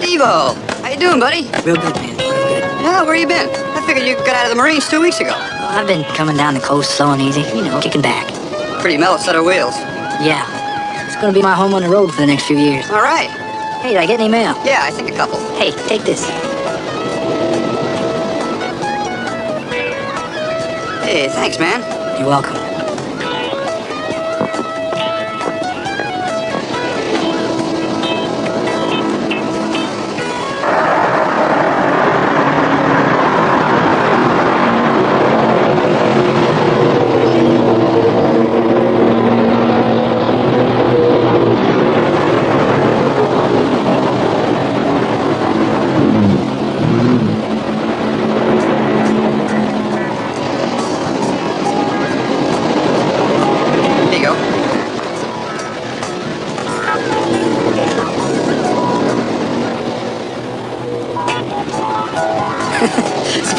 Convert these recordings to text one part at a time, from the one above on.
Steve-O, how you doing, buddy? Real good, man. Real good. Yeah, where you been? I figured you got out of the Marines 2 weeks ago. Well, I've been coming down the coast slow and easy, kicking back. Pretty mellow set of wheels. Yeah. It's gonna be my home on the road for the next few years. All right. Hey, did I get any mail? Yeah, I think a couple. Hey, take this. Hey, thanks, man. You're welcome.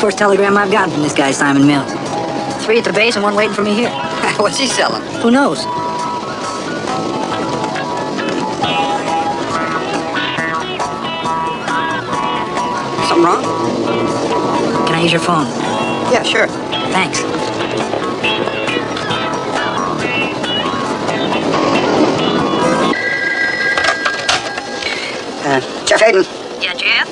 First telegram I've gotten from this guy, Simon Mills. 3 at the base and 1 waiting for me here. What's he selling? Who knows? Something wrong? Can I use your phone? Yeah, sure. Thanks. Jeff Hayden. Yeah, Jeff?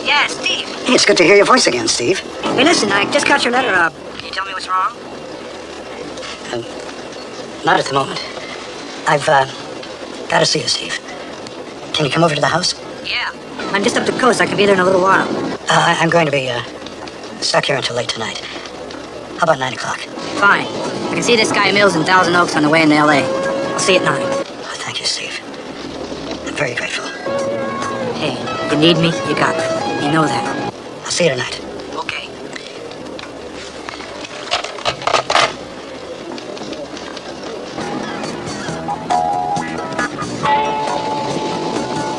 Yeah, Steve. Hey, it's good to hear your voice again, Steve. Hey, listen, I just got your letter. Can you tell me what's wrong? Not at the moment. I've, got to see you, Steve. Can you come over to the house? Yeah. I'm just up the coast. I can be there in a little while. I'm going to be, stuck here until late tonight. How about 9 o'clock? Fine. I can see this guy Mills in Thousand Oaks on the way into L.A. I'll see you at 9. Oh, thank you, Steve. I'm very grateful. Hey, you need me, you got me. You know that. I'll see you tonight. Okay.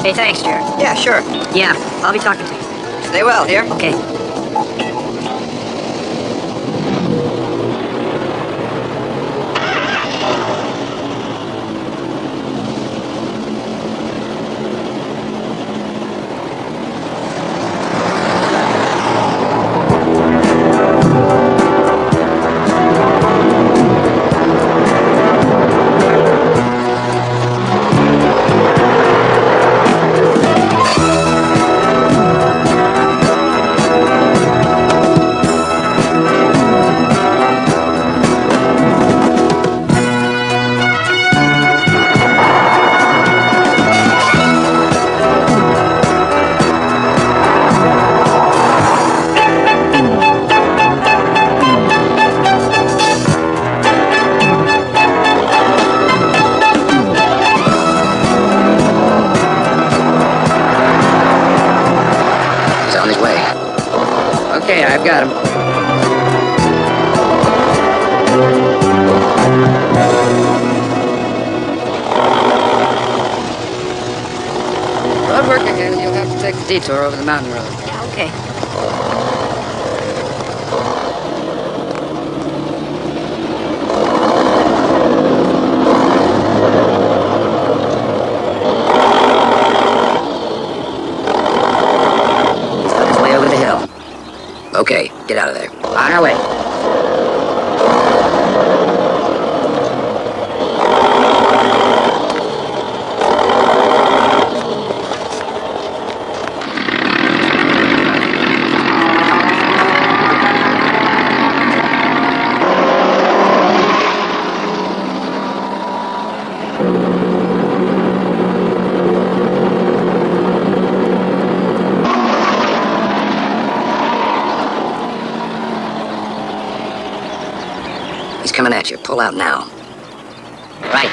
Hey, thanks, Jared. Yeah, sure. Yeah, I'll be talking to you. Stay well, dear. Okay. I've got him. Road work again. You'll have to take the detour over the mountain road. Yeah, okay. Okay, get out of there. On our way. Coming at you. Pull out now. Right.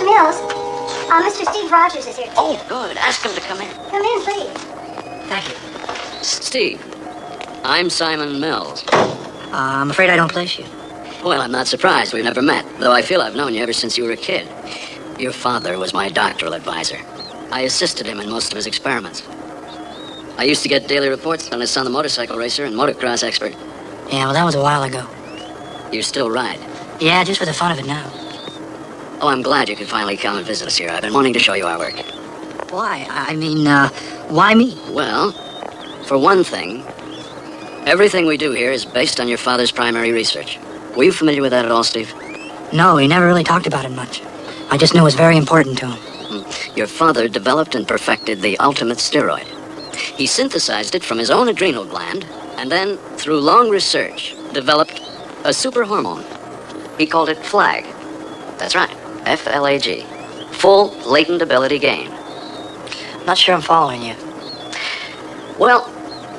Mills. Mr. Steve Rogers is here. Oh, good. Ask him to come in. Come in, please. Thank you. Steve, I'm Simon Mills. I'm afraid I don't place you. Well, I'm not surprised. We've never met, though I feel I've known you ever since you were a kid. Your father was my doctoral advisor. I assisted him in most of his experiments. I used to get daily reports on his son, the motorcycle racer and motocross expert. Yeah, well, that was a while ago. You still ride? Yeah, just for the fun of it now. Oh, I'm glad you could finally come and visit us here. I've been wanting to show you our work. Why? Why me? Well, for one thing, everything we do here is based on your father's primary research. Were you familiar with that at all, Steve? No, he never really talked about it much. I just knew it was very important to him. Your father developed and perfected the ultimate steroid. He synthesized it from his own adrenal gland, and then, through long research, developed a super hormone. He called it FLAG. That's right, F-L-A-G. Full latent ability gain. Not sure I'm following you. Well,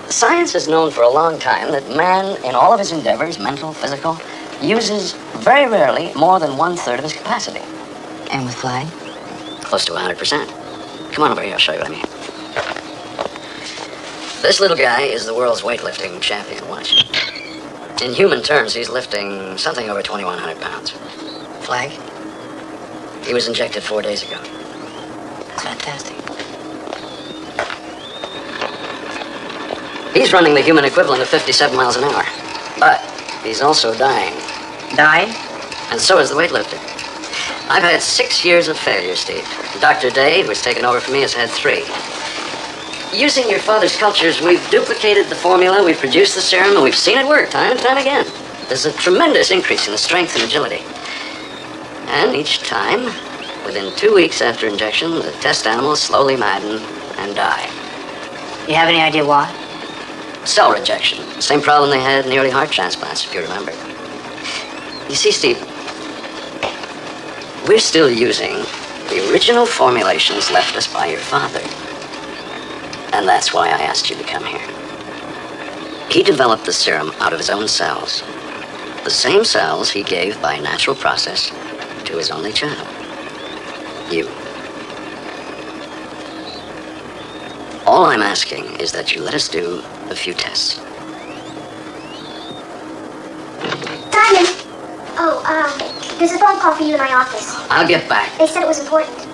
science has known for a long time that man, in all of his endeavors, mental, physical, uses very rarely more than 1/3 of his capacity. And with Flag? Close to 100%. Come on over here, I'll show you what I mean. This little guy is the world's weightlifting champion. Watch. In human terms, he's lifting something over 2,100 pounds. Flag? He was injected 4 days ago. That's fantastic. He's running the human equivalent of 57 miles an hour. But he's also dying. Dying? And so is the weightlifter. I've had 6 years of failure, Steve. Dr. Day, who's taken over from me, has had 3. Using your father's cultures, we've duplicated the formula, we've produced the serum, and we've seen it work time and time again. There's a tremendous increase in the strength and agility. And each time, within 2 weeks after injection, the test animals slowly madden and die. You have any idea why? Cell rejection. Same problem they had in the early heart transplants, if you remember. You see, Steve, we're still using the original formulations left us by your father. And that's why I asked you to come here. He developed the serum out of his own cells. The same cells he gave by natural process to his only child. You. All I'm asking is that you let us do a few tests. Simon! There's a phone call for you in my office. I'll get back. They said it was important.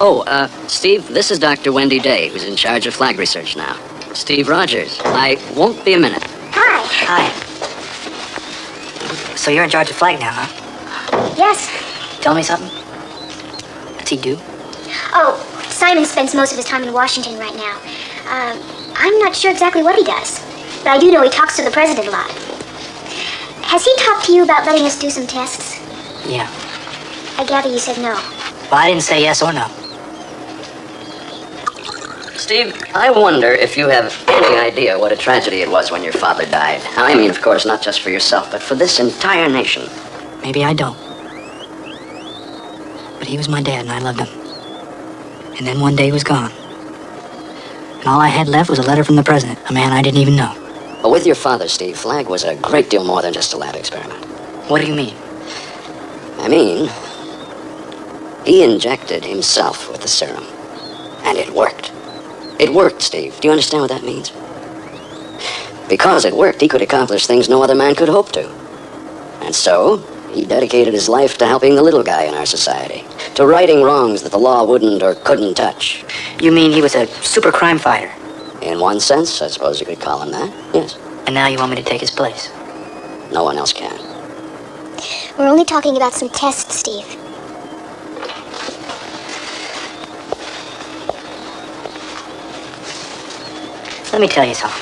Oh, Steve, this is Dr. Wendy Day, who's in charge of flag research now. Steve Rogers. I won't be a minute. Hi. Hi. So you're in charge of Flag now, huh? Yes. Tell me something. What's he do? Oh, Simon spends most of his time in Washington right now. I'm not sure exactly what he does, but I do know he talks to the president a lot. Has he talked to you about letting us do some tests? Yeah. I gather you said no. Well, I didn't say yes or no. Steve, I wonder if you have any idea what a tragedy it was when your father died. I mean, of course, not just for yourself, but for this entire nation. Maybe I don't. But he was my dad and I loved him. And then one day he was gone. And all I had left was a letter from the president, a man I didn't even know. But with your father, Steve, Flag was a great deal more than just a lab experiment. What do you mean? I mean, he injected himself with the serum. And it worked. It worked, Steve. Do you understand what that means? Because it worked, he could accomplish things no other man could hope to. And so, he dedicated his life to helping the little guy in our society, to righting wrongs that the law wouldn't or couldn't touch. You mean he was a super crime fighter? In one sense, I suppose you could call him that, yes. And now you want me to take his place? No one else can. We're only talking about some tests, Steve. Let me tell you something.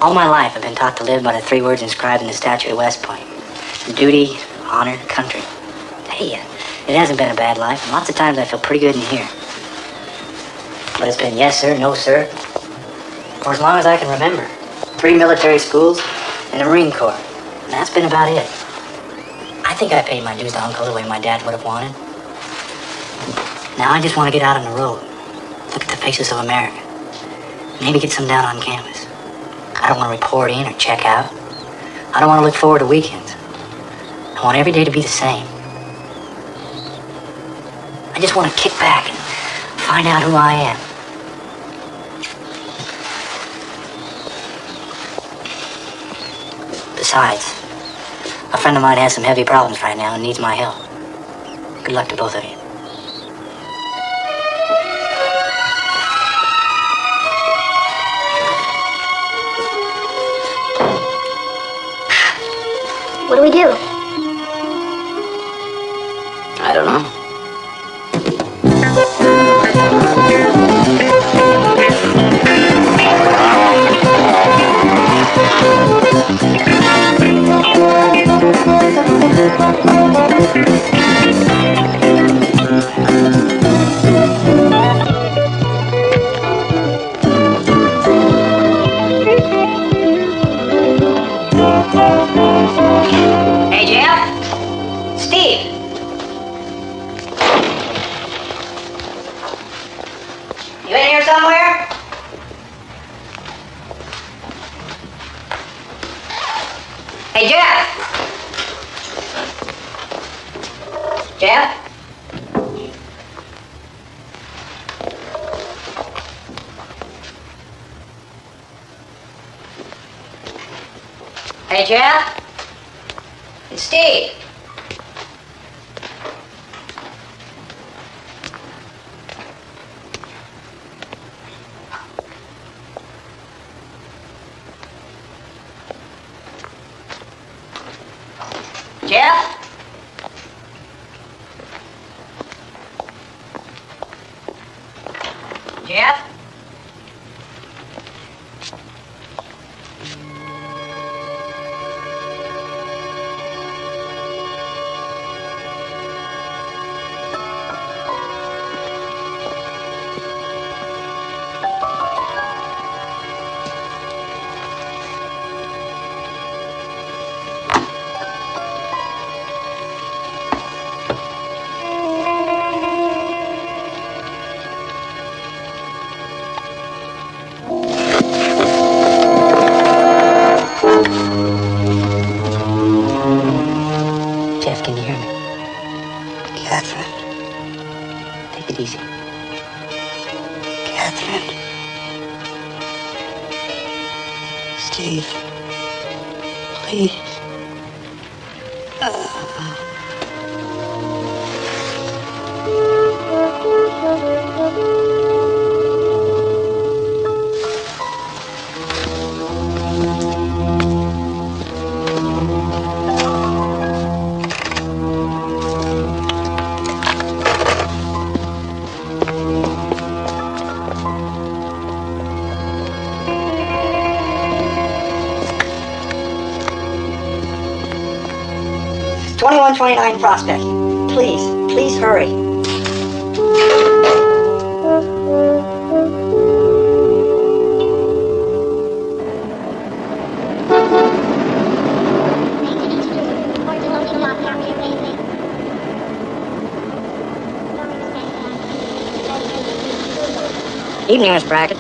All my life I've been taught to live by the 3 words inscribed in the statue at West Point. Duty, honor, country. Hey, it hasn't been a bad life, and lots of times I feel pretty good in here. But it's been yes sir, no sir, for as long as I can remember. 3 military schools and the Marine Corps. And that's been about it. I think I paid my dues to Uncle the way my dad would have wanted. Now I just want to get out on the road. Look at the faces of America. Maybe get some down on canvas. I don't want to report in or check out. I don't want to look forward to weekends. I want every day to be the same. I just want to kick back and find out who I am. Besides, a friend of mine has some heavy problems right now and needs my help. Good luck to both of you. What do we do? I don't know. Hey, Jeff? Steve? You in here somewhere? Hey, Jeff? Jeff? Hey, Jeff? It's Steve. Jeff? Jeff? Jeff, can you hear me? Catherine. Take it easy. Catherine. Steve. Please. It's 2129 Prospect. Please hurry. Evening, Miss Brackett.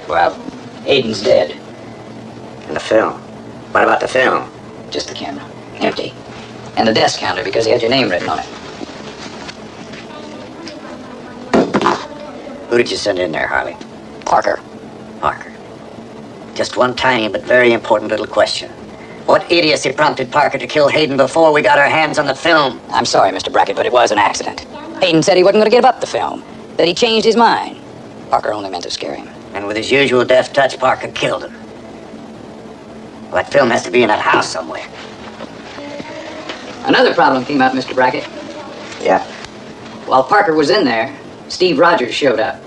Well, Aiden's dead. and the film. What about the film? Just the camera. Empty. And the desk counter because he had your name written on it. Who did you send in there, Harley? Parker. Parker. Just one tiny but very important little question. What idiocy prompted Parker to kill Hayden before we got our hands on the film? I'm sorry, Mr. Brackett, but it was an accident. Hayden said he wasn't going to give up the film. That he changed his mind. Parker only meant to scare him. And with his usual deft touch, Parker killed him. Well, that film has to be in that house somewhere. Another problem came up, Mr. Brackett. Yeah? While Parker was in there, Steve Rogers showed up.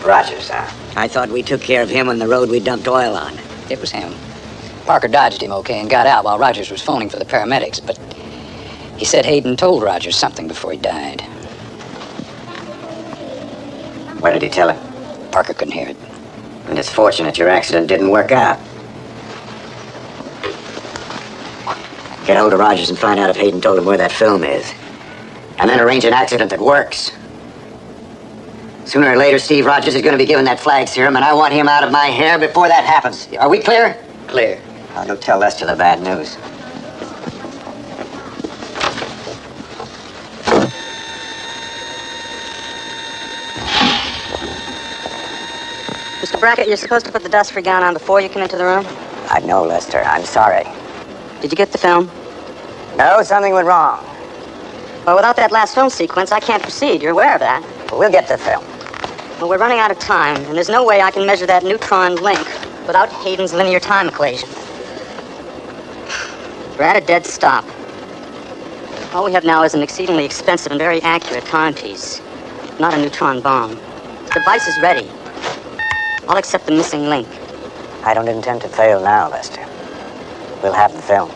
Rogers, huh? I thought we took care of him on the road we dumped oil on. It was him. Parker dodged him okay and got out while Rogers was phoning for the paramedics, but he said Hayden told Rogers something before he died. What did he tell him? Parker couldn't hear it. And it's fortunate your accident didn't work out. Get hold of Rogers and find out if Hayden told him where that film is. And then arrange an accident that works. Sooner or later, Steve Rogers is going to be given that flag serum, and I want him out of my hair before that happens. Are we clear? Clear. I'll go tell Lester the bad news. Mr. Brackett, you're supposed to put the dust-free gown on before you come into the room? I know, Lester. I'm sorry. Did you get the film? No, something went wrong. Well, without that last film sequence, I can't proceed. You're aware of that. But we'll get the film. Well, we're running out of time, and there's no way I can measure that neutron link without Hayden's linear time equation. We're at a dead stop. All we have now is an exceedingly expensive and very accurate timepiece, not a neutron bomb. The device is ready, all except the missing link. I don't intend to fail now, Lester. We'll have the film.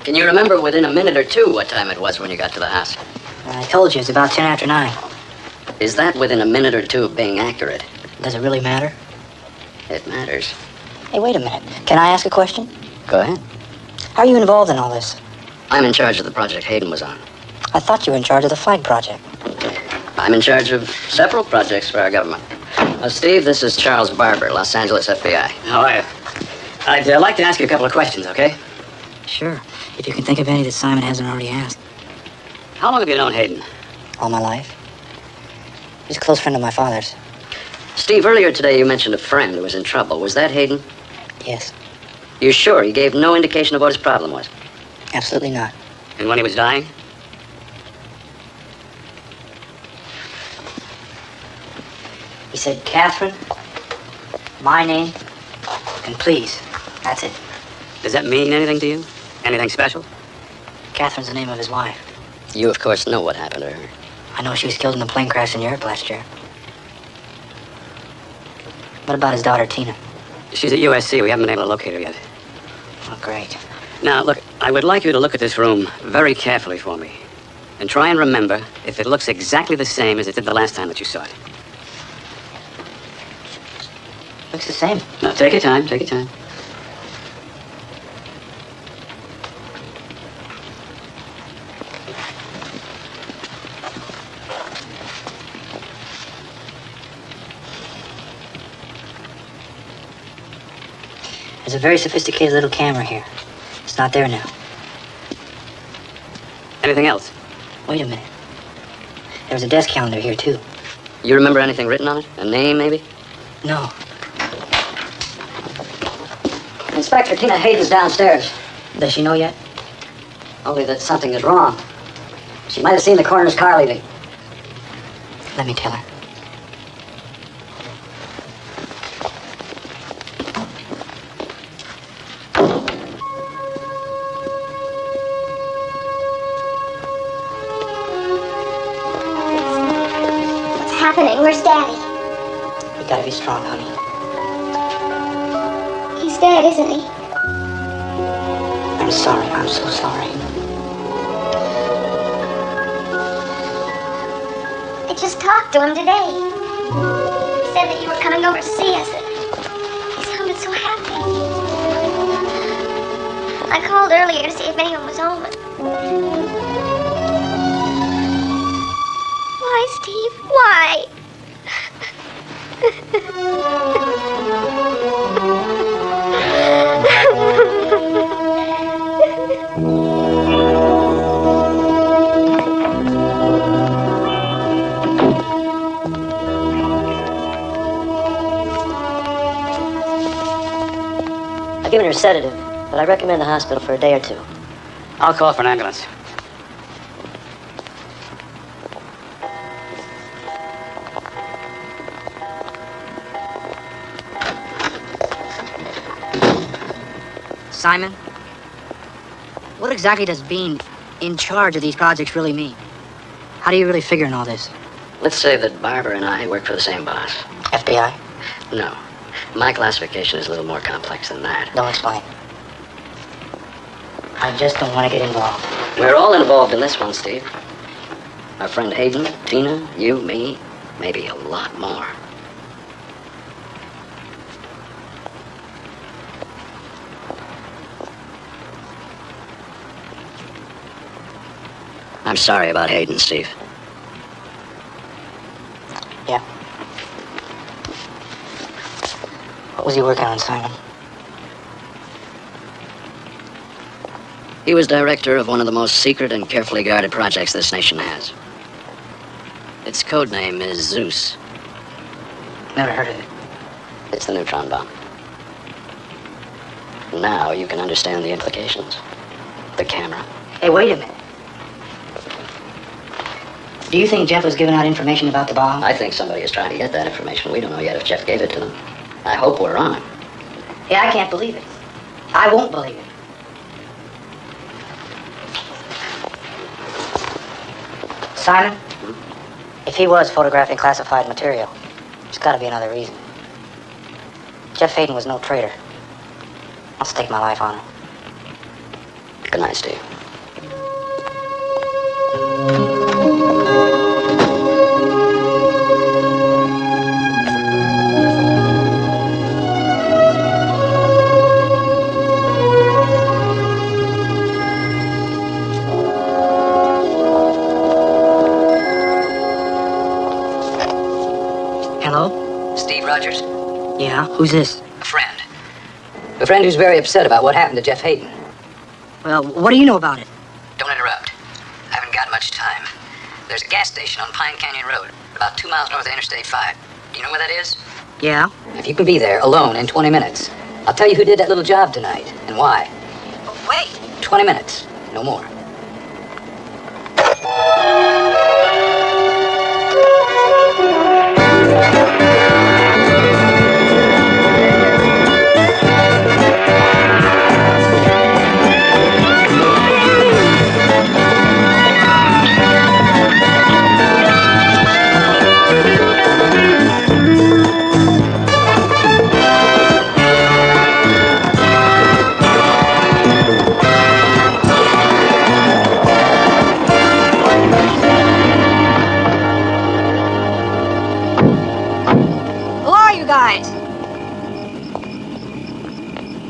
Can you remember within a minute or two what time it was when you got to the house? I told you, it's about 10 after 9. Is that within a minute or two of being accurate? Does it really matter? It matters. Hey, wait a minute. Can I ask a question? Go ahead. How are you involved in all this? I'm in charge of the project Hayden was on. I thought you were in charge of the flag project. I'm in charge of several projects for our government. Steve, this is Charles Barber, Los Angeles FBI. How are you? I'd like to ask you a couple of questions, okay? Sure, if you can think of any that Simon hasn't already asked. How long have you known Hayden? All my life. He's a close friend of my father's. Steve, earlier today you mentioned a friend who was in trouble. Was that Hayden? Yes. You're sure he gave no indication of what his problem was? Absolutely not. And when he was dying? He said, Catherine, my name, and please. That's it. Does that mean anything to you? Anything special? Catherine's the name of his wife. You, of course, know what happened to her. I know she was killed in the plane crash in Europe last year. What about his daughter, Tina? She's at USC. We haven't been able to locate her yet. Oh, great. Now, look, I would like you to look at this room very carefully for me. And try and remember if it looks exactly the same as it did the last time that you saw it. Looks the same. Now, take your time, take your time. There's a very sophisticated little camera here. It's not there now. Anything else? Wait a minute. There was a desk calendar here, too. You remember anything written on it? A name, maybe? No. Inspector, Tina Hayden's downstairs. Does she know yet? Only that something is wrong. She might have seen the coroner's car leaving. Let me tell her. What's happening? Where's Daddy? You gotta be strong, honey. He's dead, isn't he? I'm sorry. I'm so sorry. I just talked to him today. He said that you were coming over to see us. He sounded so happy. I called earlier to see if anyone was home. Why, Steve? Why? I've given her a sedative, but I recommend the hospital for a day or two. I'll call for an ambulance. Simon, what exactly does being in charge of these projects really mean? How do you really figure in all this? Let's say that Barbara and I work for the same boss. FBI? No. My classification is a little more complex than that. Don't explain. I just don't want to get involved. We're all involved in this one, Steve. Our friend Hayden, Tina, you, me, maybe a lot more. I'm sorry about Hayden, Steve. Yeah. What was he working on, Simon? He was director of one of the most secret and carefully guarded projects this nation has. Its code name is Zeus. Never heard of it. It's the neutron bomb. Now you can understand the implications. The camera. Hey, wait a minute. Do you think Jeff was giving out information about the bomb? I think somebody is trying to get that information. We don't know yet if Jeff gave it to them. I hope we're wrong. Yeah, I can't believe it. I won't believe it. Simon, if he was photographing classified material, there's got to be another reason. Jeff Hayden was no traitor. I'll stake my life on it. Good night, Steve. Hello? Steve Rogers? Yeah, who's this? A friend. A friend who's very upset about what happened to Jeff Hayden. Well, what do you know about it? Don't interrupt. I haven't got much time. There's a gas station on Pine Canyon Road, about 2 miles north of Interstate 5. Do you know where that is? Yeah? If you can be there alone in 20 minutes, I'll tell you who did that little job tonight and why. Oh, wait! 20 minutes, no more.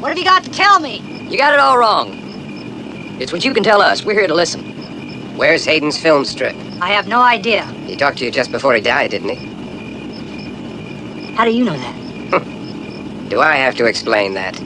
What have you got to tell me? You got it all wrong. It's what you can tell us. We're here to listen. Where's Hayden's film strip? I have no idea. He talked to you just before he died, didn't he? How do you know that? Do I have to explain that?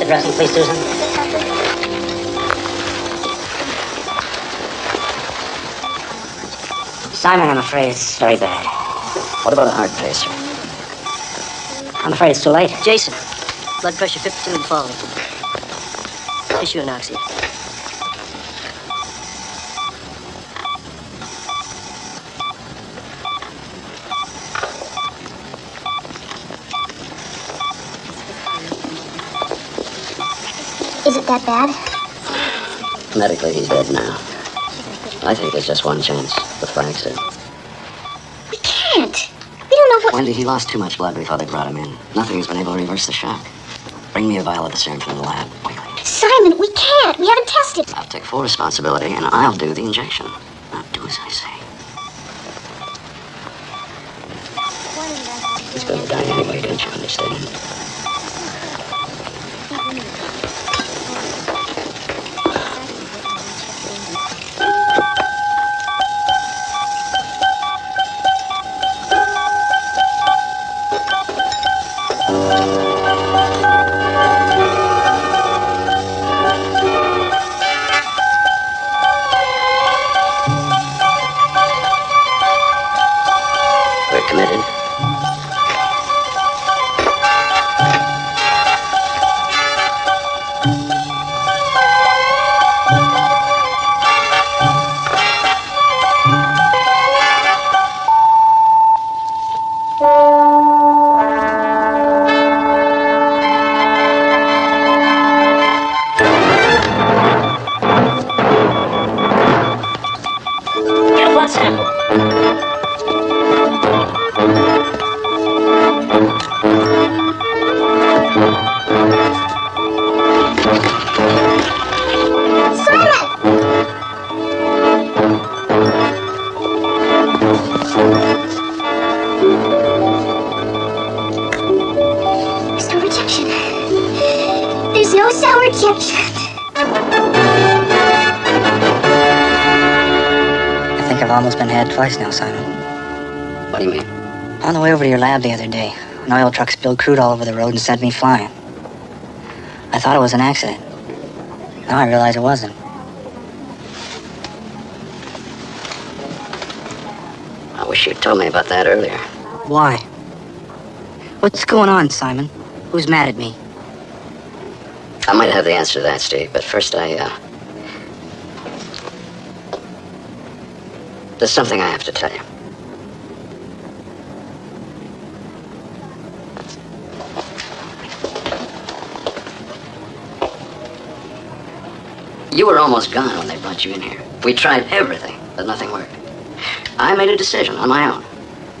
Dressing, please, Susan. Simon, I'm afraid it's very bad. What about a heart pacer? I'm afraid it's too late. Jason, blood pressure 52 and falling. Tissue anoxia. Is it that bad? Medically, he's dead now. I think there's just one chance. The flag serum. We can't. We don't know what... Wendy, he lost too much blood before they brought him in. Nothing's been able to reverse the shock. Bring me a vial of the serum from the lab, quickly. Simon, we can't. We haven't tested. I'll take full responsibility, and I'll do the injection. Now, do as I say. He's gonna die anyway, don't you understand? We're committed. Get a blood sample. There's no rejection. There's no cell rejection. I think I've almost been had twice now, Simon. What do you mean? On the way over to your lab the other day, an oil truck spilled crude all over the road and sent me flying. I thought it was an accident. Now I realize it wasn't. I wish you'd told me about that earlier. Why? What's going on, Simon? Who's mad at me? I might have the answer to that, Steve, but first there's something I have to tell you. You were almost gone when they brought you in here. We tried everything, but nothing worked. I made a decision on my own.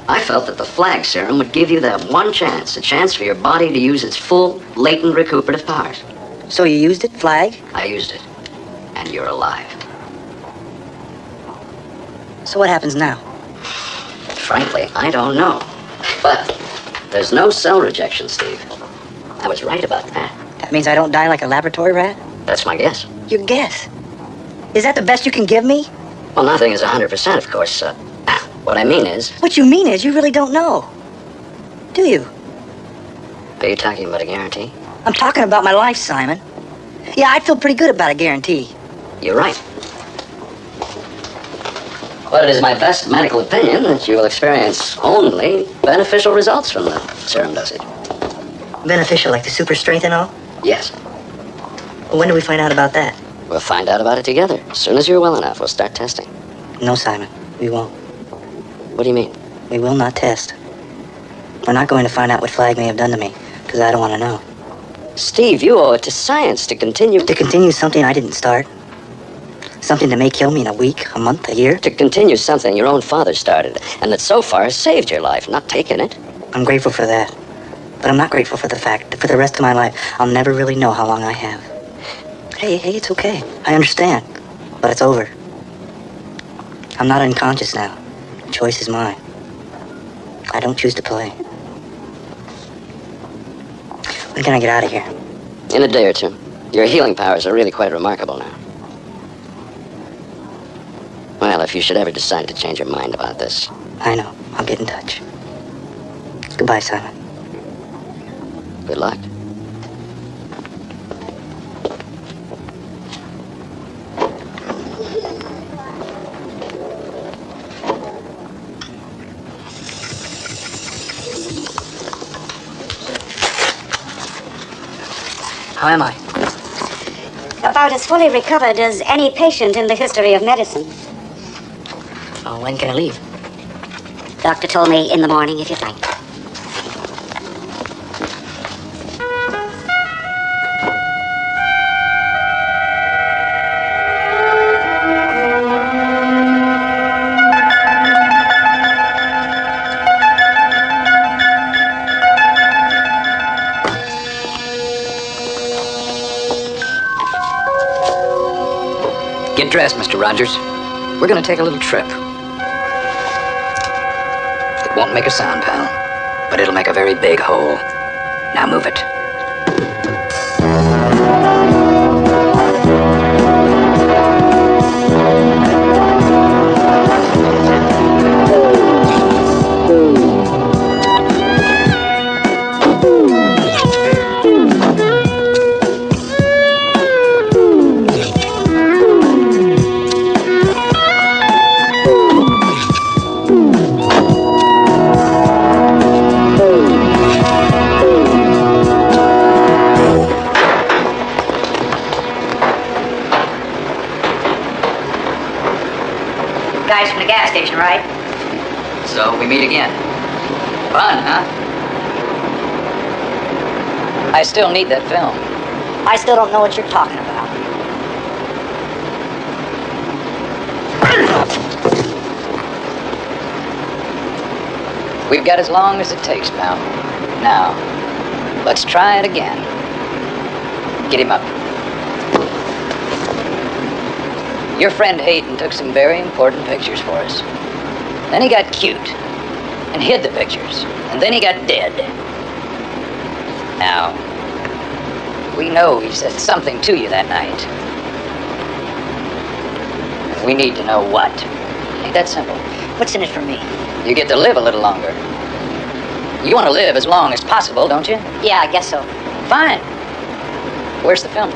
I felt that the flag serum would give you that one chance, a chance for your body to use its full, latent recuperative powers. So you used it, Flag? I used it, and you're alive. So what happens now? Frankly, I don't know. But there's no cell rejection, Steve. I was right about that. That means I don't die like a laboratory rat? That's my guess. Your guess? Is that the best you can give me? Well, nothing is 100%, of course. What I mean is... What you mean is you really don't know. Do you? Are you talking about a guarantee? I'm talking about my life, Simon. Yeah, I'd feel pretty good about a guarantee. You're right. But it is my best medical opinion that you will experience only beneficial results from the serum dosage. Beneficial, like the super strength and all? Yes. When do we find out about that? We'll find out about it together. As soon as you're well enough, we'll start testing. No, Simon, we won't. What do you mean? We will not test. We're not going to find out what Flag may have done to me, because I don't want to know. Steve, you owe it to science to continue... To continue something I didn't start. Something that may kill me in a week, a month, a year. To continue something your own father started, and that so far has saved your life, not taken it. I'm grateful for that. But I'm not grateful for the fact that for the rest of my life, I'll never really know how long I have. Hey, it's okay. I understand. But it's over. I'm not unconscious now. The choice is mine. I don't choose to play. When can I get out of here? In a day or two. Your healing powers are really quite remarkable now. Well, if you should ever decide to change your mind about this... I know. I'll get in touch. Goodbye, Simon. Good luck. How am I? About as fully recovered as any patient in the history of medicine. Oh, when can I leave? Doctor told me in the morning, if you'd like. Get dressed, Mr. Rogers. We're gonna take a little trip. It won't make a sound, pal, but it'll make a very big hole. Now move it. Guys from the gas station, right? So we meet again. Fun, huh? I still need that film. I still don't know what you're talking about. We've got as long as it takes, pal. Now, let's try it again. Get him up. Your friend Hayden took some very important pictures for us. Then he got cute and hid the pictures. And then he got dead. Now, we know he said something to you that night. We need to know what. Ain't that simple? What's in it for me? You get to live a little longer. You want to live as long as possible, don't you? Yeah, I guess so. Fine. Where's the film?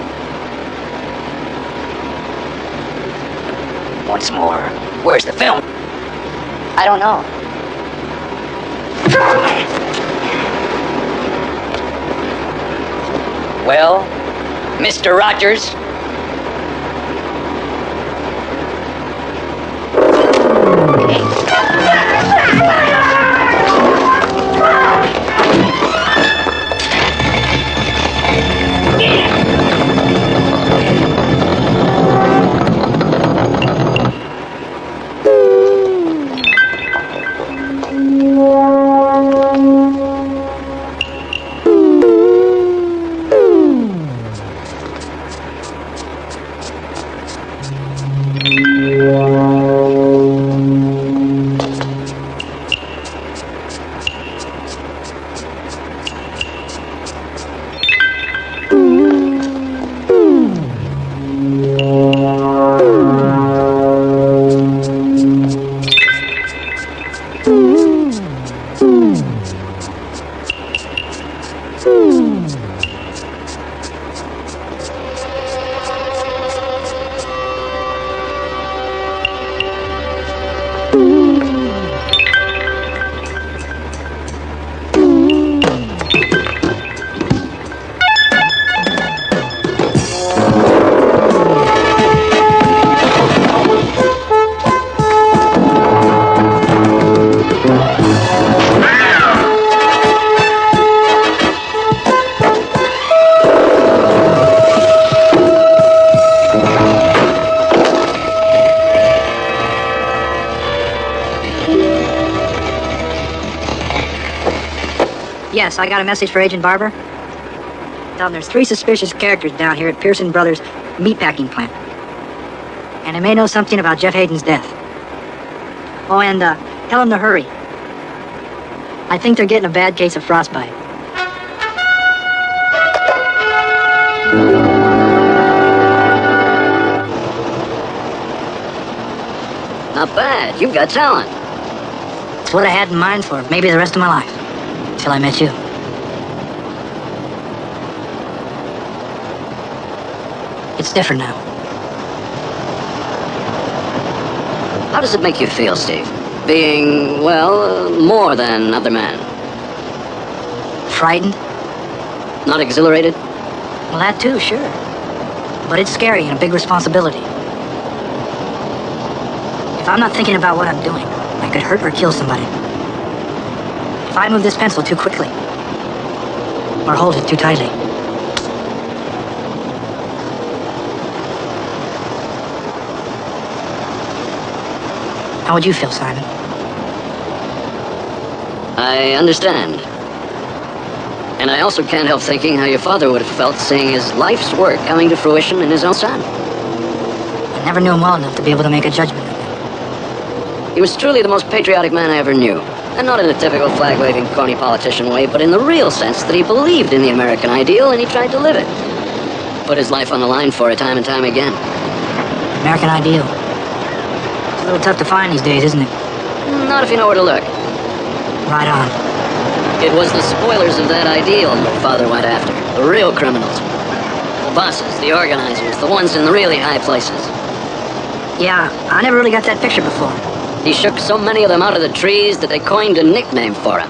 Once more, where's the film? I don't know. Well, Mr. Rogers. Yes, I got a message for Agent Barber. Tell them there's 3 suspicious characters down here at Pearson Brothers meatpacking plant. And they may know something about Jeff Hayden's death. Oh, and tell them to hurry. I think they're getting a bad case of frostbite. Not bad. You've got talent. It's what I had in mind for maybe the rest of my life. Till I met you. It's different now. How does it make you feel, Steve? Being, well, more than other men? Frightened? Not exhilarated? Well, that too, sure. But it's scary and a big responsibility. If I'm not thinking about what I'm doing, I could hurt or kill somebody. If I move this pencil too quickly, or hold it too tightly. How would you feel, Simon? I understand. And I also can't help thinking how your father would have felt seeing his life's work coming to fruition in his own son. I never knew him well enough to be able to make a judgment. He was truly the most patriotic man I ever knew. And not in a typical flag-waving, corny politician way, but in the real sense that he believed in the American ideal and he tried to live it. Put his life on the line for it time and time again. American ideal. It's a little tough to find these days, isn't it? Not if you know where to look. Right on. It was the spoilers of that ideal your father went after. The real criminals. The bosses, the organizers, the ones in the really high places. Yeah, I never really got that picture before. He shook so many of them out of the trees that they coined a nickname for him.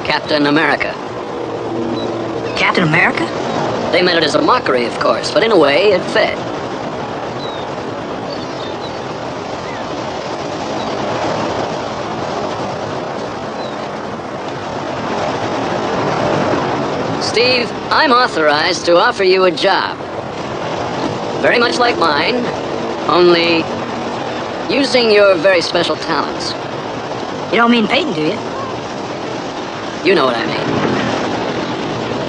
Captain America. Captain America? They meant it as a mockery, of course, but in a way, it fit. Steve, I'm authorized to offer you a job. Very much like mine, only using your very special talents. You don't mean Peyton, do you? You know what I mean.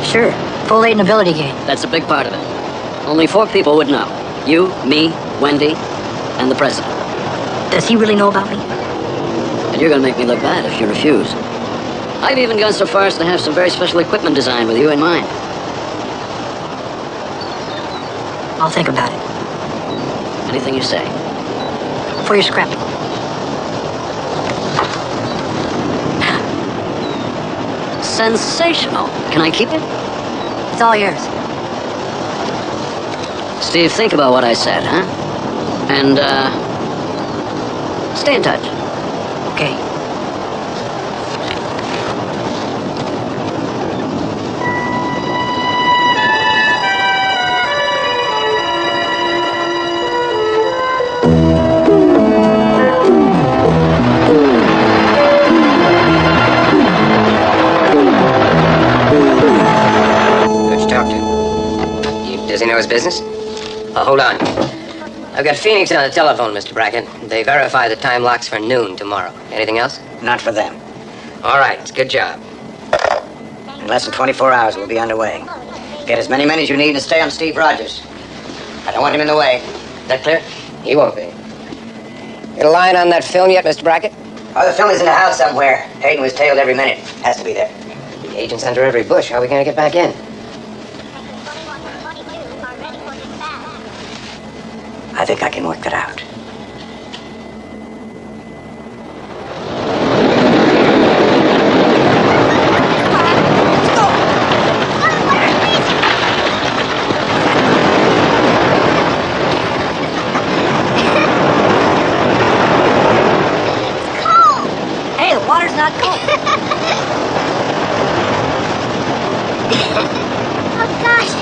Sure. Full latent ability game. That's a big part of it. Only 4 people would know. You, me, Wendy, and the president. Does he really know about me? And you're gonna make me look bad if you refuse. I've even gone so far as to have some very special equipment designed with you in mind. I'll think about it. Anything you say. For your scrap. Sensational. Can I keep it? It's all yours. Steve, think about what I said, huh? And, stay in touch. Okay. Does he know his business? Hold on. I've got Phoenix on the telephone, Mr. Brackett. They verify the time locks for noon tomorrow. Anything else? Not for them. All right, good job. In less than 24 hours, we'll be underway. Get as many men as you need and stay on Steve Rogers. I don't want him in the way. Is that clear? He won't be. Get a line on that film yet, Mr. Brackett? Oh, the film is in the house somewhere. Hayden was tailed every minute. Has to be there. The agent's under every bush. How are we going to get back in? I think I can work that out. Hey, the water's not cold. Oh, gosh.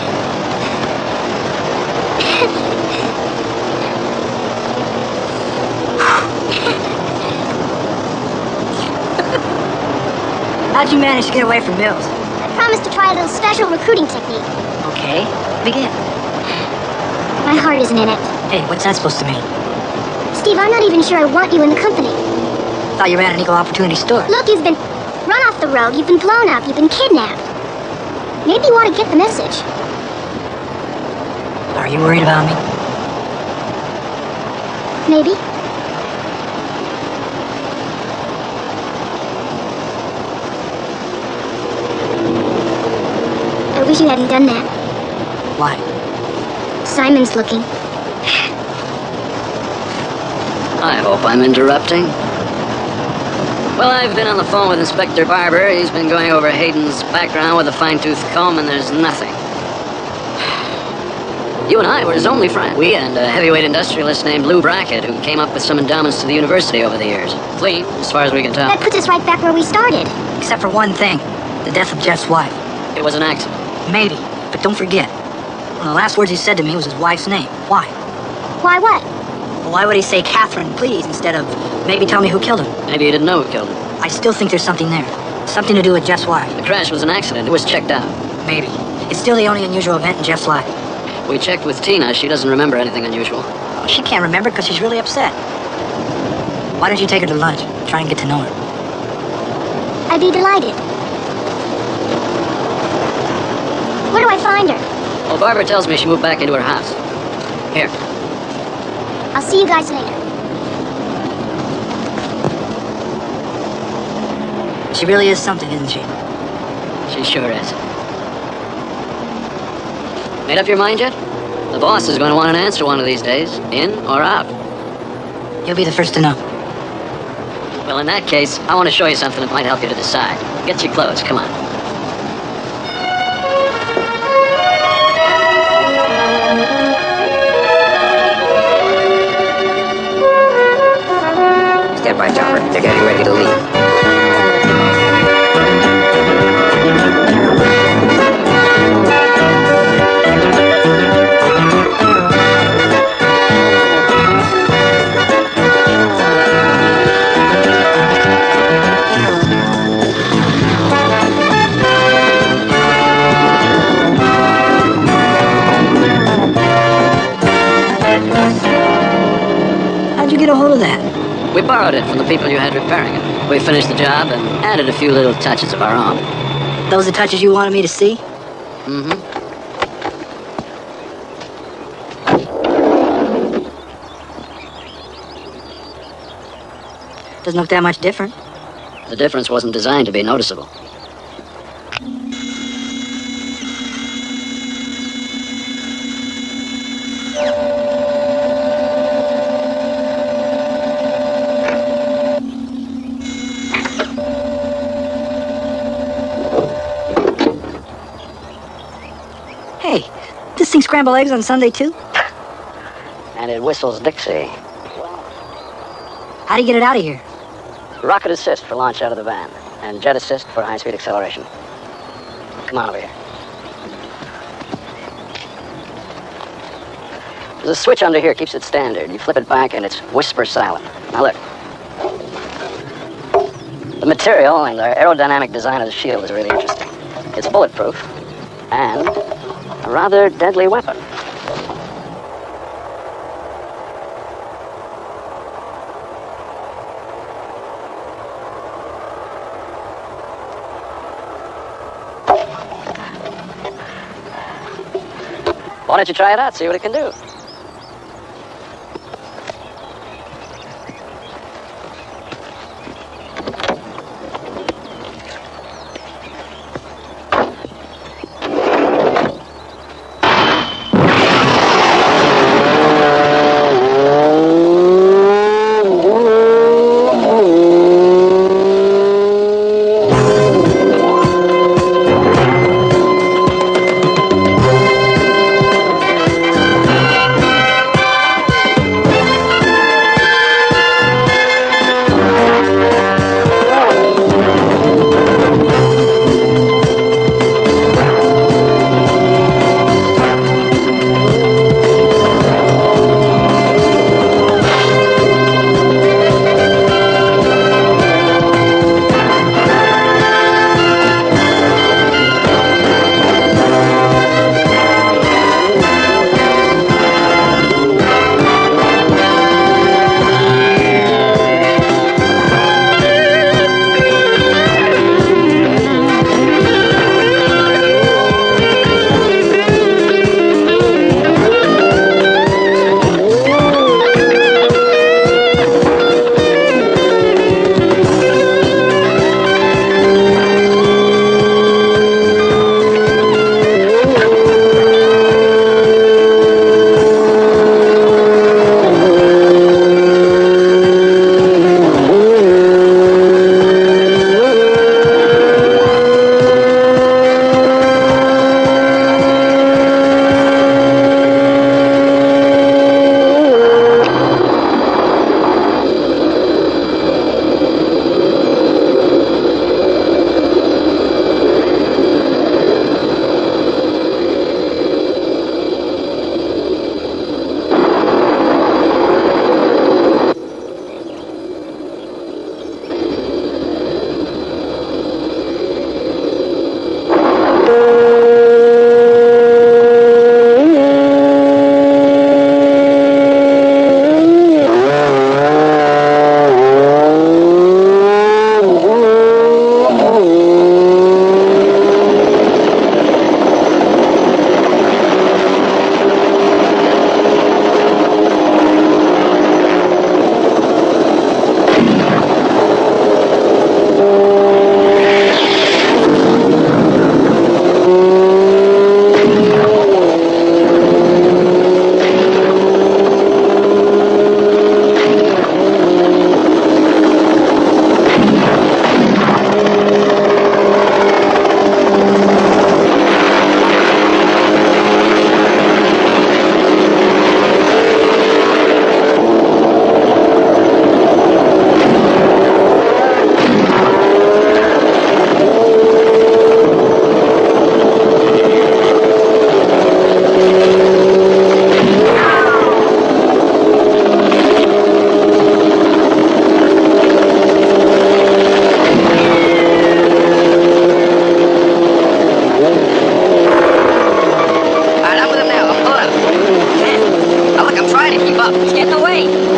How'd you manage to get away from Mills? I promised to try a little special recruiting technique. Okay, begin. My heart isn't in it. Hey, what's that supposed to mean? Steve, I'm not even sure I want you in the company. Thought you ran an equal opportunity store. Look, you've been run off the road, you've been blown up, you've been kidnapped. Maybe you want to get the message. Are you worried about me? Maybe. I wish you hadn't done that. Why? Simon's looking. I hope I'm interrupting. Well, I've been on the phone with Inspector Barber. He's been going over Hayden's background with a fine-tooth comb, and there's nothing. You and I were his only friend. We and a heavyweight industrialist named Lou Brackett, who came up with some endowments to the university over the years. Clean, as far as we can tell. That puts us right back where we started. Except for one thing. The death of Jeff's wife. It was an accident. Maybe. But don't forget, Well, the last words he said to me was his wife's name. Why? Why what? Well, why would he say Catherine, please, instead of maybe tell me who killed him? Maybe he didn't know who killed him. I still think there's something there. Something to do with Jeff's wife. The crash was an accident. It was checked out. Maybe. It's still the only unusual event in Jeff's life. We checked with Tina. She doesn't remember anything unusual. Well, she can't remember because she's really upset. Why don't you take her to lunch? Try and get to know her. I'd be delighted. Where do I find her? Well, Barbara tells me she moved back into her house. Here. I'll see you guys later. She really is something, isn't she? She sure is. Made up your mind yet? The boss is going to want an answer one of these days, in or out. You'll be the first to know. Well, in that case, I want to show you something that might help you to decide. Get your clothes, come on. Stand by, Chopper. They're getting ready to leave. How'd you get a hold of that? We borrowed it from the people you had repairing it. We finished the job and added a few little touches of our own. Those the touches you wanted me to see? Mm-hmm. Doesn't look that much different. The difference wasn't designed to be noticeable. Hey, this thing scramble eggs on Sunday too? And it whistles Dixie. How do you get it out of here? Rocket assist for launch out of the van, and jet assist for high-speed acceleration. Come on over here. There's a switch under here, keeps it standard. You flip it back and it's whisper silent. Now look. The material and the aerodynamic design of the shield is really interesting. It's bulletproof and a rather deadly weapon. Why don't you try it out, see what it can do? out. He's getting away.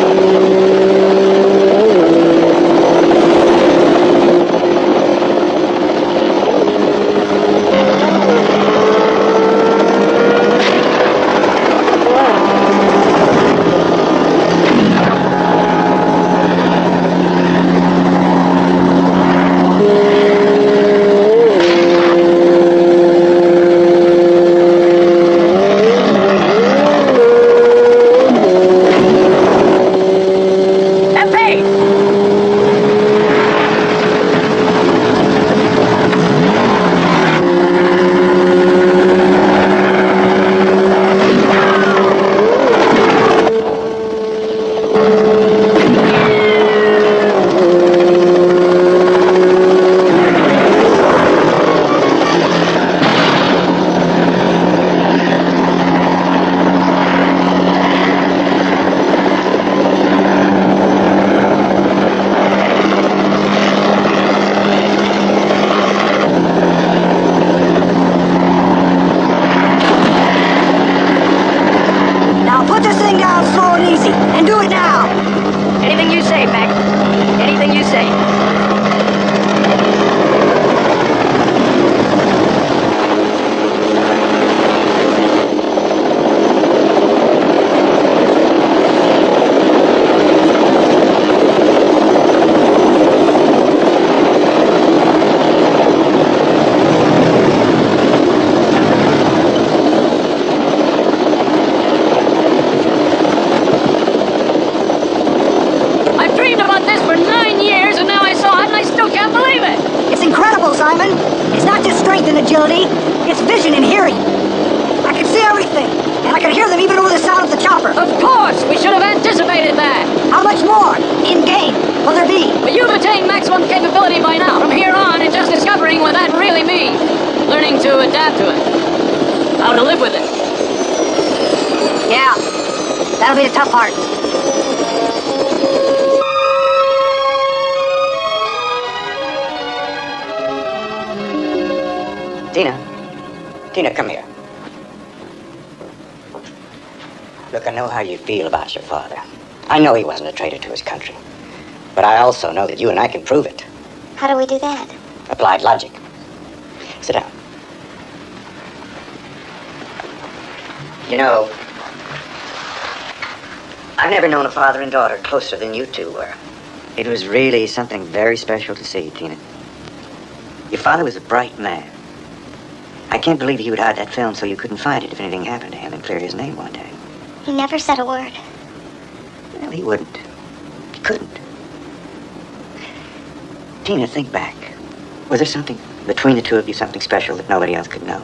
Tina, come here. Look, I know how you feel about your father. I know he wasn't a traitor to his country. But I also know that you and I can prove it. How do we do that? Applied logic. Sit down. You know, I've never known a father and daughter closer than you two were. It was really something very special to see, Tina. Your father was a bright man. I can't believe he would hide that film so you couldn't find it if anything happened to him and clear his name one day. He never said a word. Well, he wouldn't. He couldn't. Tina, think back. Was there something between the two of you, something special that nobody else could know?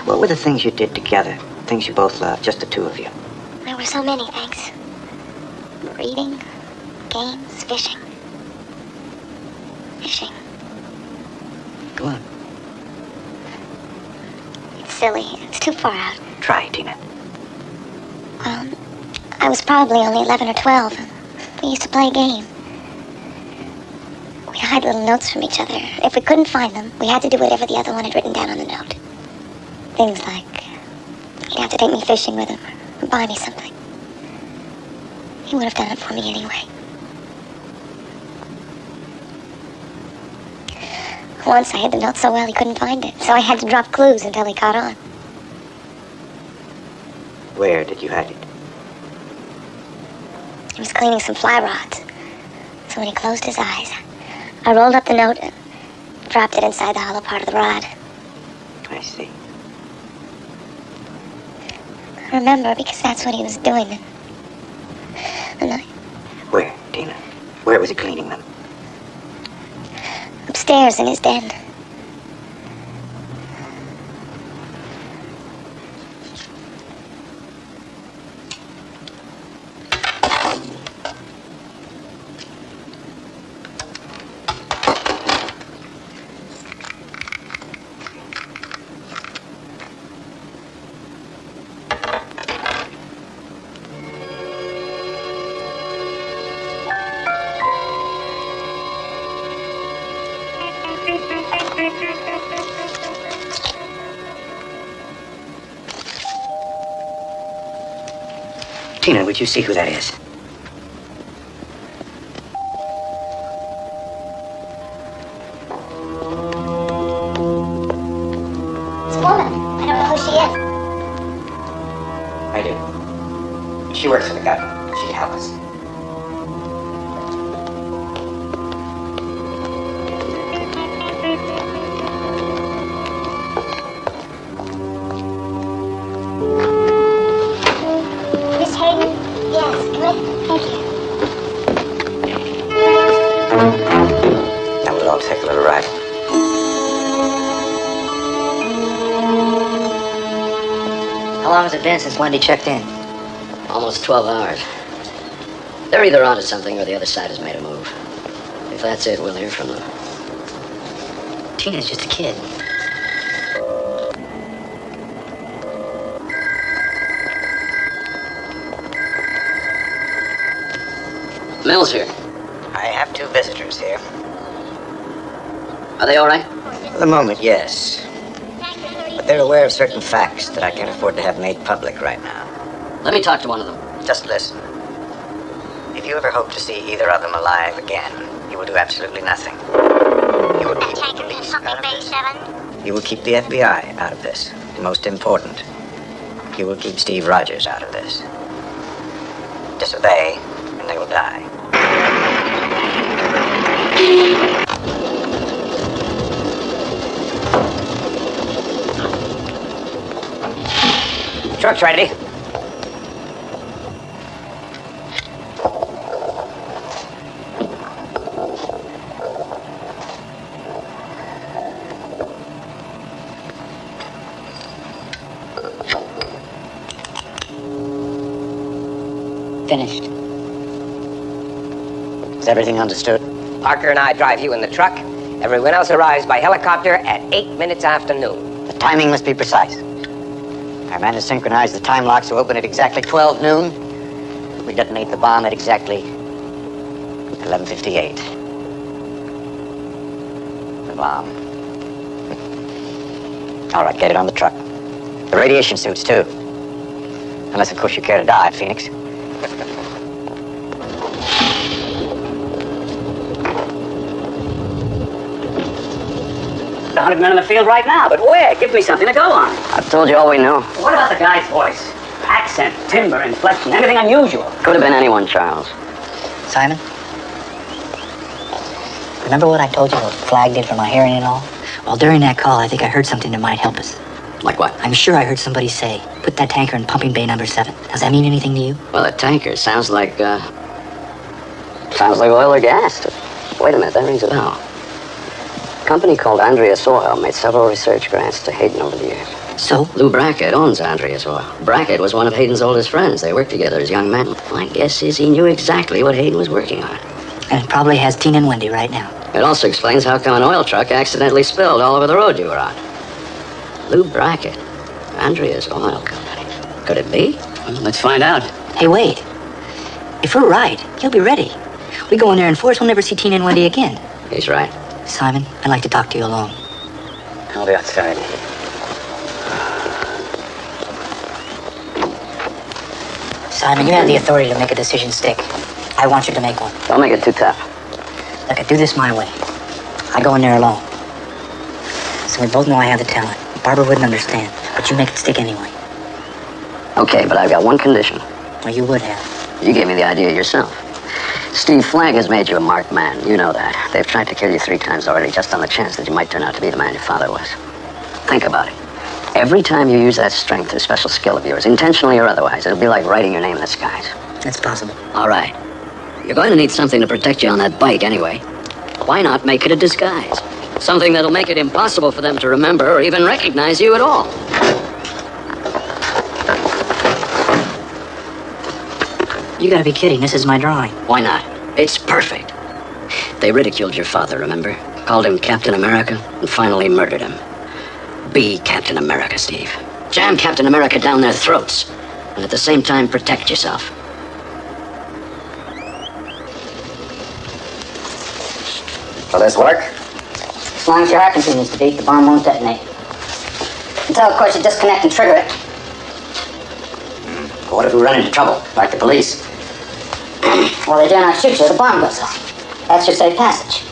What were the things you did together, things you both loved, just the two of you? There were so many things. Reading, games, fishing. Fishing. Go on. It's silly. It's too far out. Try, Tina. I was probably only 11 or 12. We used to play a game. We'd hide little notes from each other. If we couldn't find them, we had to do whatever the other one had written down on the note. Things like, he'd have to take me fishing with him, or buy me something. He would have done it for me anyway. Once I hid the note so well he couldn't find it, so I had to drop clues until he caught on. Where did you hide it? He was cleaning some fly rods. So when he closed his eyes, I rolled up the note and dropped it inside the hollow part of the rod. I see. I remember because that's what he was doing. And Where, Tina? Where was he cleaning them? upstairs in his den. Tina, would you see who that is? It's a woman. I don't know who she is. I do. She works for the government. She can help us. Miss Hayden? Yes, come in. Thank you. Now we'll all take a little ride. How long has it been since Wendy checked in? Almost 12 hours. They're either onto something or the other side has made a move. If that's it, we'll hear from them. Tina's just a kid. Mills here. I have 2 visitors here. Are they all right? For the moment, yes. But they're aware of certain facts that I can't afford to have made public right now. Let me talk to one of them. Just listen. If you ever hope to see either of them alive again, you will do absolutely nothing. You will keep the police out of this. You will keep the FBI out of this. And most important, you will keep Steve Rogers out of this. Disobey, and they will die. Truck's ready. Finished. Is everything understood? Parker and I drive you in the truck. Everyone else arrives by helicopter at 8 minutes after noon. The timing must be precise. Our man has synchronized the time locks to open at exactly 12 noon. We detonate the bomb at exactly 11:58. The bomb. All right, get it on the truck. The radiation suits, too. Unless, of course, you care to die, Phoenix. 100 men in the field right now, but where? Give me something to go on. I've told you all we know. What about the guy's voice? Accent, timbre, inflection, anything unusual? Could have been anyone, Charles. Simon? Remember what I told you what Flag did for my hearing and all? Well, during that call, I think I heard something that might help us. Like what? I'm sure I heard somebody say, put that tanker in pumping bay number 7. Does that mean anything to you? Well, a tanker sounds like oil or gas. Wait a minute, that rings a bell. A company called Andreas Oil made several research grants to Hayden over the years. So? Lou Brackett owns Andreas Oil. Brackett was one of Hayden's oldest friends. They worked together as young men. My guess is he knew exactly what Hayden was working on. And it probably has Tina and Wendy right now. It also explains how come an oil truck accidentally spilled all over the road you were on. Lou Brackett, Andreas Oil Company. Could it be? Well, let's find out. Hey, wait. If we're right, he'll be ready. We go in there in force, we'll never see Tina and Wendy again. He's right. Simon, I'd like to talk to you alone. I'll be outside. Simon, you have the authority to make a decision stick. I want you to make one. Don't make it too tough. Look, I do this my way. I go in there alone. So we both know I have the talent. Barbara wouldn't understand, but you make it stick anyway. Okay, but I've got one condition. Well, you would have. You gave me the idea yourself. Steve Flagg has made you a marked man. You know that. They've tried to kill you 3 times already just on the chance that you might turn out to be the man your father was. Think about it. Every time you use that strength or special skill of yours, intentionally or otherwise, it'll be like writing your name in the skies. That's possible. All right. You're going to need something to protect you on that bike anyway. Why not make it a disguise? Something that'll make it impossible for them to remember or even recognize you at all. You gotta be kidding. This is my drawing. Why not? It's perfect. They ridiculed your father, remember? Called him Captain America and finally murdered him. Be Captain America, Steve. Jam Captain America down their throats and at the same time protect yourself. Will this work? As long as your heart continues to beat, the bomb won't detonate. Until, of course, you disconnect and trigger it. What if we run into trouble, like the police? Well, they dare not shoot you. The bomb goes off. That should save passage.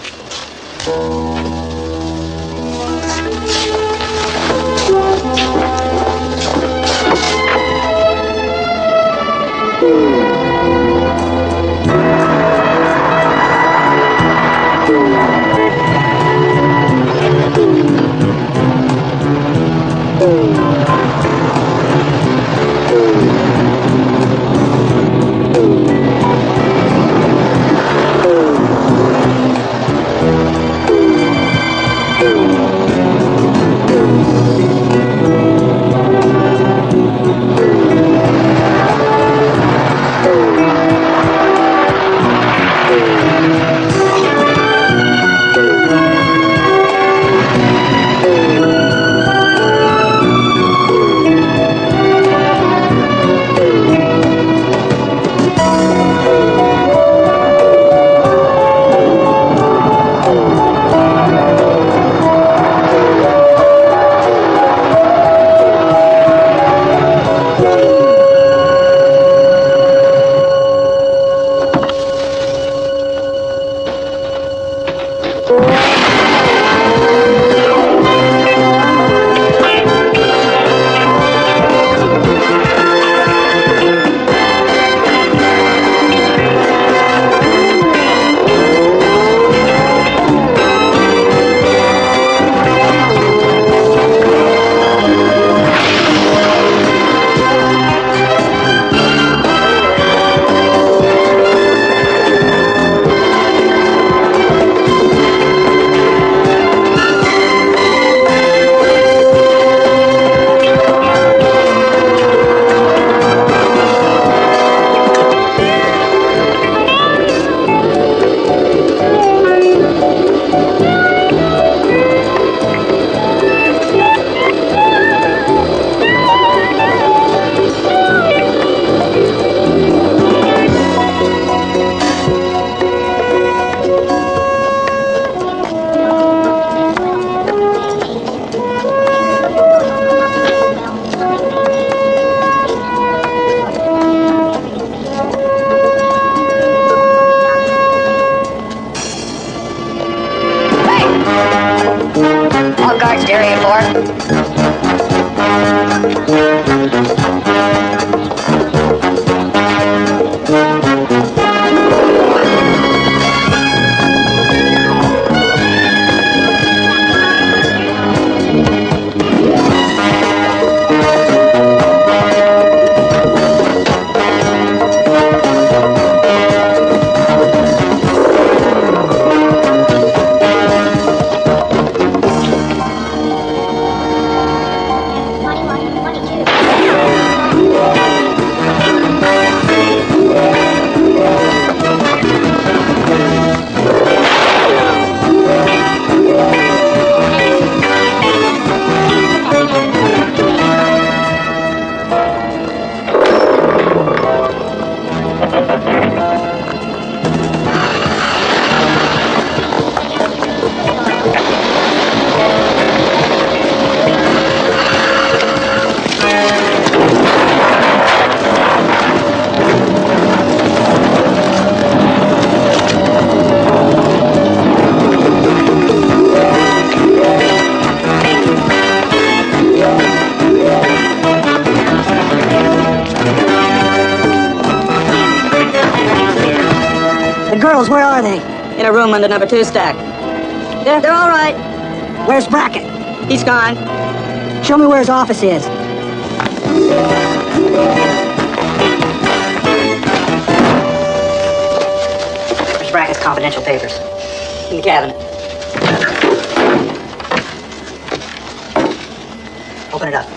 Where are they? In a room under number 2 stack. They're all right. Where's Brackett? He's gone. Show me where his office is. Where's Brackett's confidential papers? In the cabinet. Open it up.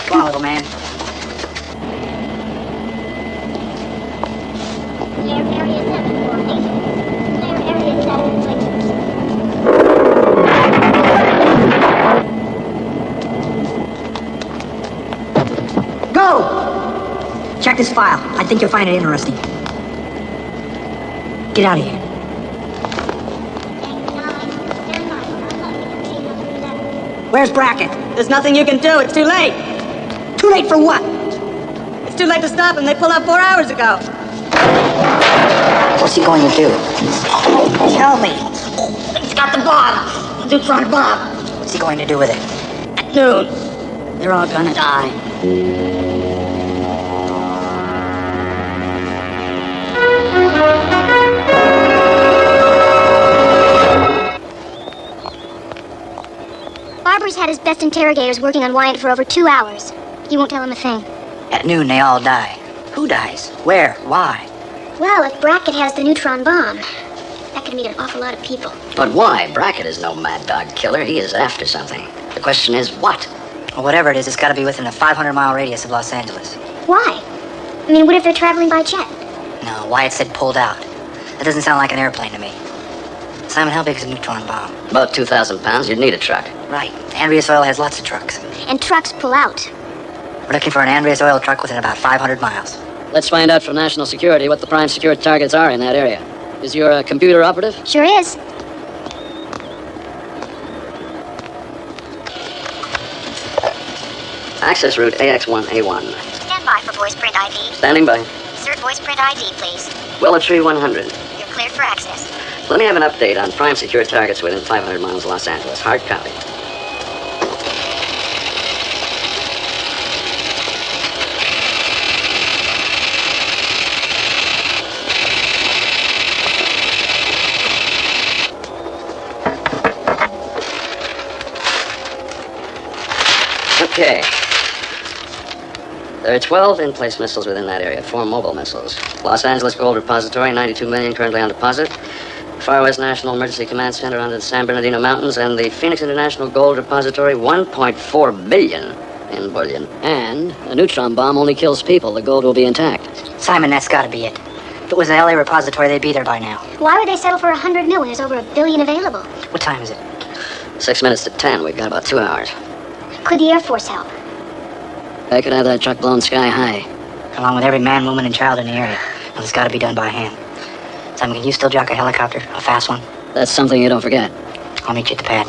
Come on, little man. Area 7 for me. this file. I think you'll find it interesting. Get out of here. Where's Brackett? There's nothing you can do. It's too late. Too late for what? It's too late to stop him. They pulled out 4 hours ago. What's he going to do? Tell me. He's got the bomb. The neutron bomb. What's he going to do with it? At noon, they're all gonna die. Barber's had his best interrogators working on Wyatt for over 2 hours. You won't tell him a thing. At noon, they all die. Who dies? Where? Why? Well, if Brackett has the neutron bomb, that could mean an awful lot of people. But why? Brackett is no mad dog killer. He is after something. The question is, what? Well, whatever it is, it's got to be within a 500-mile radius of Los Angeles. Why? I mean, what if they're traveling by jet? No, Wyatt said pulled out. That doesn't sound like an airplane to me. Simon, how big is a neutron bomb? About 2,000 pounds. You'd need a truck. Right. Andreas Oil has lots of trucks. And trucks pull out. We're looking for an Andreas Oil truck within about 500 miles. Let's find out from national security what the prime secured targets are in that area. Is your computer operative? Sure is. Access route AX1A1. Stand by for voice print ID. Standing by. Insert voice print ID, please. Willow Tree 100. You're cleared for access. Let me have an update on prime secured targets within 500 miles of Los Angeles. Hard copy. Okay. There are 12 in-place missiles within that area, 4 mobile missiles. Los Angeles Gold Repository, 92 million currently on deposit. Far West National Emergency Command Center under the San Bernardino Mountains, and the Phoenix International Gold Repository, 1.4 billion in bullion. And a neutron bomb only kills people. The gold will be intact. Simon, that's got to be it. If it was an LA repository, they'd be there by now. Why would they settle for 100 mil when there's over $1 billion available? What time is it? 6 minutes to 10. We've got about 2 hours. Could the Air Force help? They could have that truck blown sky high. Along with every man, woman, and child in the area. And it's got to be done by hand. Simon, can you still jock a helicopter? A fast one? That's something you don't forget. I'll meet you at the pad.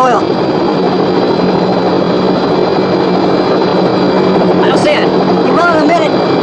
oil? I don't see it. You will in a minute.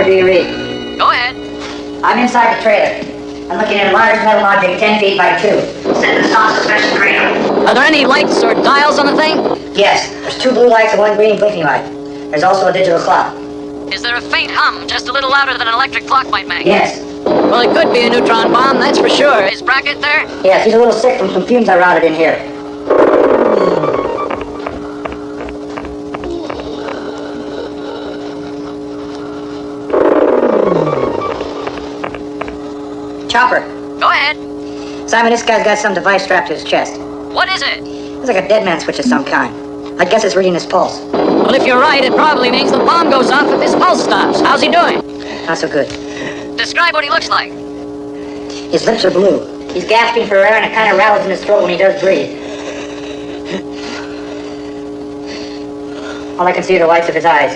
do you read? Go ahead. I'm inside the trailer. I'm looking at a large metal object 10 feet by 2. Set the soft suspension crane. Are there any lights or dials on the thing? Yes, there's 2 blue lights and 1 green blinking light. There's also a digital clock. Is there a faint hum, just a little louder than an electric clock might make? Yes. Well, it could be a neutron bomb, that's for sure. Is Brackett there? Yes, he's a little sick from some fumes I routed in here. Chopper. Go ahead. Simon, this guy's got some device strapped to his chest. What is it? It's like a dead man switch of some kind. I guess it's reading his pulse. Well, if you're right, it probably means the bomb goes off if his pulse stops. How's he doing? Not so good. Describe what he looks like. His lips are blue. He's gasping for air and it kind of rattles in his throat when he does breathe. All I can see are the whites of his eyes.